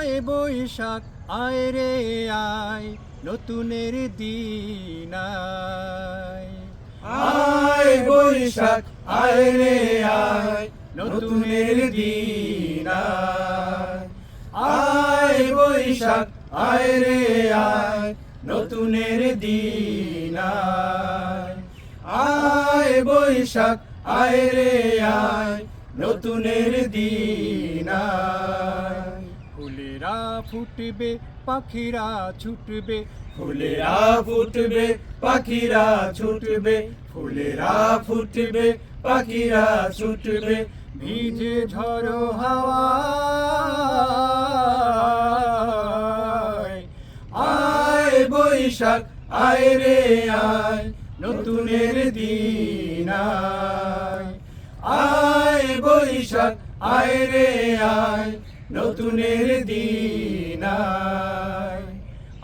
আয় বৈশাখ আয় রে আয়, নতুনের দিন আয়। আয় বৈশাখ আয় রে আয়, নতুনের দিন আয়। আয় বৈশাখ আয় রে আয়, নতুনের দিন আয়। আয় বৈশাখ আয় রে আয়, নতুনের দিন আয়। ফুলেরা ফুটবে পাখিরা ছুটবে, ফুলেরা ফুটবে পাখিরা ছুটবে, ফুলেরা ফুটবে পাখিরা ছুটবে। ভিজে ঝড়ো হাওয়ায়। আয় বৈশাখ আয় রে আয়, নতুনের দিন আয়। আয় বৈশাখ আয় রে আয়, নতুনের দিন আয়।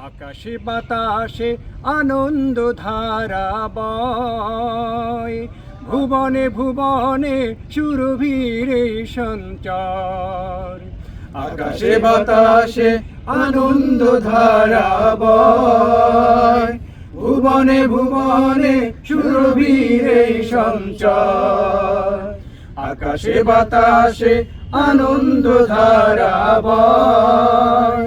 আকাশে বাতাসে আনন্দ ধারা বয়, ভুবনে ভুবনে সুরভির সঞ্চার। আকাশে বাতাসে আনন্দ ধারা বয়, ভুবনে ভুবনে সুরভির সঞ্চার। আকাশে বাতাসে আনন্দ ধারা বয়,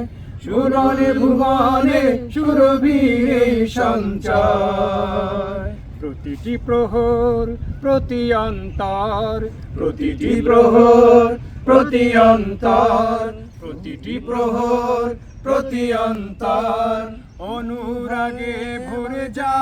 ভুবনে ভুবনে সুরভির সঞ্চার। প্রতিটি প্রহর প্রতি অন্তর, প্রতিটি প্রহর প্রতি অন্তর, প্রতিটি প্রহর প্রতি অন্তর। অনুরাগে ভরে যায়।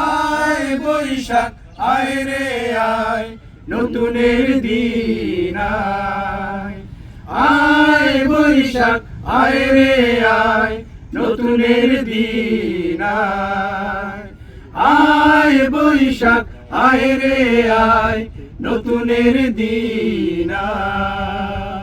আয় বৈশাখ আয় রে আয়, নতুনের দিন আয়। আয় বৈশাখ আয় রে আয়, নতুনের দিন আয়। আয় বৈশাখ আয় রে আয়, নতুনের দিন আয়।